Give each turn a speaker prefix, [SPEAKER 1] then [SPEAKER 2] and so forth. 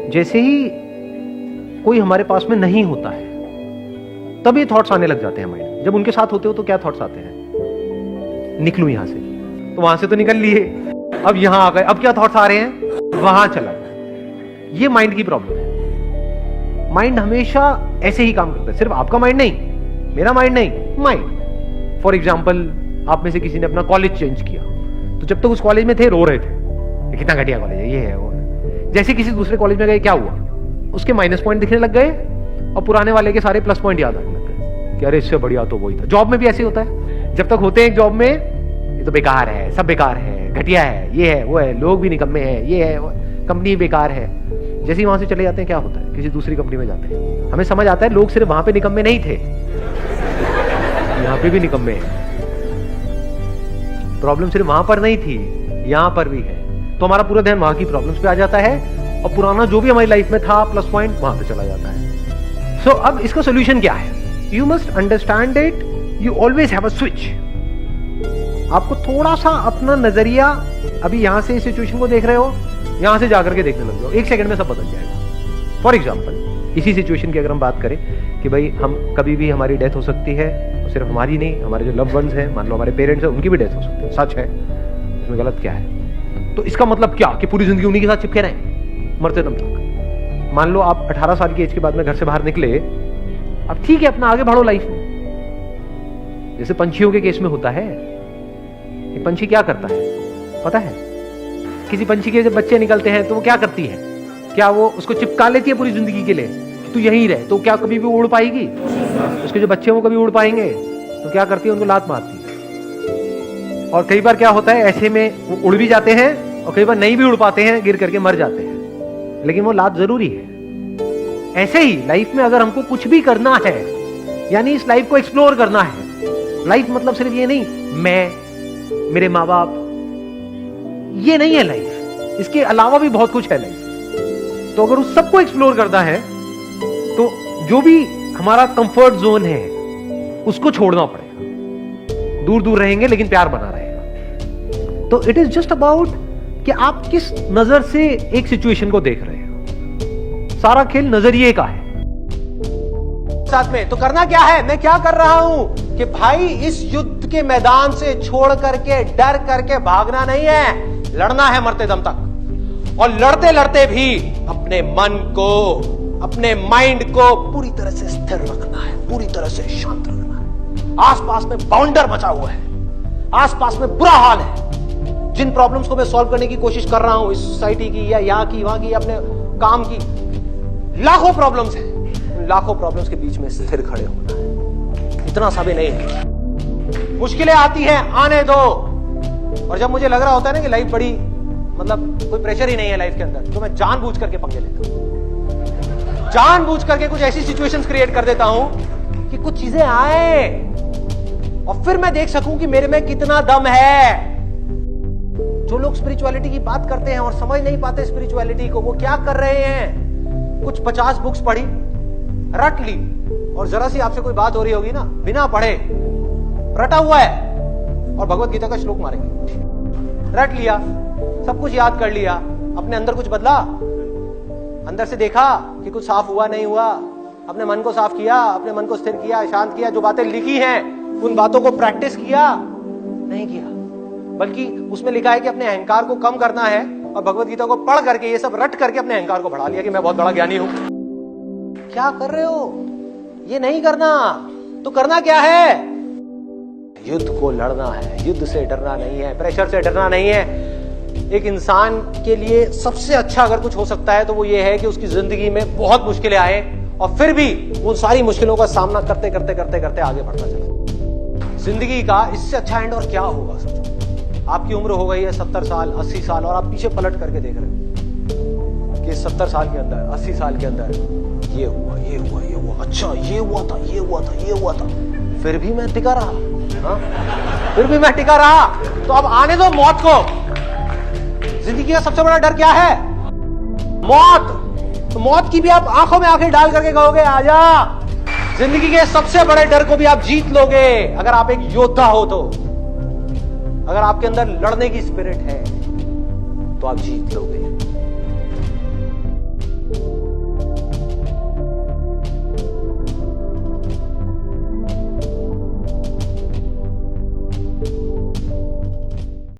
[SPEAKER 1] जैसे ही कोई हमारे पास में नहीं होता है तब ये थॉट्स आने लग जाते हैं माइंड में। जब उनके साथ होते हो तो क्या थॉट्स आते हैं, निकलूं यहां से, तो वहां से तो निकल लिए, अब यहां आ गए, अब क्या थॉट्स आ रहे हैं, वहां चला गया। ये माइंड की प्रॉब्लम है। माइंड हमेशा ऐसे ही काम करता है, सिर्फ आपका माइंड नहीं, मेरा माइंड नहीं, माइंड। फॉर एग्जाम्पल, आप में से किसी ने अपना कॉलेज चेंज किया, तो जब तक उस कॉलेज में थे रो रहे थे, कितना घटिया कॉलेज है, ये है वो है। जैसे किसी दूसरे कॉलेज में गए, क्या हुआ, उसके माइनस पॉइंट दिखने लग गए और पुराने वाले के सारे प्लस पॉइंट याद आने लग गए कि अरे इससे बढ़िया तो वही था। जॉब में भी ऐसे होता है, जब तक होते हैं एक जॉब में, ये तो बेकार है, सब बेकार है, घटिया है, ये है वो है, लोग भी निकम्मे हैं, ये है, कंपनी बेकार है। जैसे ही वहां से चले जाते हैं, क्या होता है, किसी दूसरी कंपनी में जाते हैं, हमें समझ आता है लोग सिर्फ वहां पे निकम्मे नहीं थे, यहाँ पे भी निकम्मे हैं। प्रॉब्लम सिर्फ वहां पर नहीं थी, यहां पर भी है। तो हमारा पूरा ध्यान वहां की प्रॉब्लम्स पे आ जाता है और पुराना जो भी हमारी लाइफ में था प्लस पॉइंट, वहां पे चला जाता है। सो अब इसका सोल्यूशन क्या है? You must understand it, you always have a switch. आपको थोड़ा सा अपना नजरिया, अभी यहां से इस सिचुएशन को देख रहे हो, यहां से जाकर के देखने लग जाओ, 1 सेकंड में सब बदल जाएगा। फॉर एग्जाम्पल, इसी सिचुएशन की अगर हम बात करें कि भाई हम कभी भी हमारी डेथ हो सकती है, सिर्फ हमारी नहीं, हमारे जो लव वंस हैं, मान लो हमारे पेरेंट्स हैं, उनकी भी डेथ हो सकती है, सच है, इसमें गलत क्या है? तो इसका मतलब क्या कि पूरी जिंदगी उन्हीं के साथ चिपके रहें मरते दम तक? मान लो आप 18 साल की एज के बाद में घर से बाहर निकले, अब ठीक है, अपना आगे बढ़ो लाइफ में। जैसे पंछियों के केस में होता है, एक पंछी क्या करता है पता है? किसी पंछी के जब बच्चे निकलते हैं तो वो क्या करती है, क्या वो उसको चिपका लेती है पूरी जिंदगी के लिए कि तू यहीं रहे? तो क्या कभी भी उड़ पाएगी? उसके जो बच्चे वो कभी उड़ पाएंगे? तो क्या करती है, उनको लात मारती है। और कई बार क्या होता है, ऐसे में वो उड़ भी जाते हैं और कई बार नहीं भी उड़ पाते हैं, गिर करके मर जाते हैं, लेकिन वो लात जरूरी है। ऐसे ही लाइफ में अगर हमको कुछ भी करना है, यानी इस लाइफ को एक्सप्लोर करना है, लाइफ मतलब सिर्फ ये नहीं मैं, मेरे माँ बाप, ये नहीं है लाइफ, इसके अलावा भी बहुत कुछ है लाइफ। तो अगर उस सबको एक्सप्लोर करना है तो जो भी हमारा कंफर्ट जोन है उसको छोड़ना पड़ेगा। दूर दूर रहेंगे लेकिन प्यार बना रहेगा। तो इट इज जस्ट अबाउट कि आप किस नजर से एक सिचुएशन को देख रहे हो। सारा खेल नजरिए का है।
[SPEAKER 2] साथ में तो करना क्या है, मैं क्या कर रहा हूं कि भाई इस युद्ध के मैदान से छोड़ करके, डर करके भागना नहीं है, लड़ना है मरते दम तक। और लड़ते लड़ते भी अपने मन को, अपने माइंड को पूरी तरह से स्थिर रखना है, पूरी तरह से शांत रखना है। आसपास में बाउंडर बचा हुआ है, आसपास में बुरा हाल है। जिन प्रॉब्लम्स को मैं सॉल्व करने की कोशिश कर रहा हूं, इस सोसाइटी की या यहां की, वहां की, अपने काम की, लाखों प्रॉब्लम्स हैं। लाखों प्रॉब्लम्स के बीच में स्थिर खड़े होना है, इतना सा भी नहीं है। मुश्किलें आती हैं, आने दो। और जब मुझे लग रहा होता है ना कि लाइफ बड़ी, मतलब कोई प्रेशर ही नहीं है लाइफ के अंदर, तो मैं जानबूझ करके पंगे लेता हूं, जानबूझ करके कुछ ऐसी सिचुएशंस क्रिएट कर देता हूं कि कुछ चीजें आए और फिर मैं देख सकूं कि मेरे में कितना दम है। जो लोग स्पिरिचुअलिटी की बात करते हैं और समझ नहीं पाते स्पिरिचुअलिटी को, वो क्या कर रहे हैं, कुछ 50 बुक्स पढ़ी, रट ली, और जरा सी आपसे कोई बात हो रही होगी ना, बिना पढ़े रटा हुआ है, और भगवत गीता का श्लोक मारेंगे। रट लिया, सब कुछ याद कर लिया, अपने अंदर कुछ बदला, अंदर से देखा कि कुछ साफ हुआ नहीं हुआ, अपने मन को साफ किया, अपने मन को स्थिर किया, शांत किया, जो बातें लिखी हैं उन बातों को प्रैक्टिस किया नहीं किया, बल्कि उसमें लिखा है कि अपने अहंकार को कम करना है, और भगवत गीता को पढ़ करके ये सब रट करके अपने अहंकार को बढ़ा लिया कि मैं बहुत बड़ा ज्ञानी हूं। क्या कर रहे हो? ये नहीं करना। तो करना क्या है? युद्ध को लड़ना है, युद्ध से डरना नहीं है, प्रेशर से डरना नहीं है। एक इंसान के लिए सबसे अच्छा अगर कुछ हो सकता है तो वो ये है कि उसकी जिंदगी में बहुत मुश्किलें आए और फिर भी उन सारी मुश्किलों का सामना करते करते करते करते आगे बढ़ता चला। जिंदगी का इससे अच्छा एंड और क्या होगा? सोचो, आपकी उम्र हो गई है 70 साल, 80 साल, और आप पीछे पलट करके देख रहे हो कि 70 साल के अंदर, 80 साल के अंदर ये हुआ, ये हुआ, ये हुआ, अच्छा ये हुआ था, ये हुआ था, ये हुआ था, फिर भी मैं टिका रहा। हाँ? फिर भी मैं टिका रहा। तो अब आने दो मौत को। जिंदगी का सबसे बड़ा डर क्या है? मौत। तो मौत की भी आप आंखों में आंखें डाल करके कहोगे आजा। जिंदगी के सबसे बड़े डर को भी आप जीत लोगे अगर आप एक योद्धा हो तो। अगर आपके अंदर लड़ने की स्पिरिट है तो आप जीत लोगे।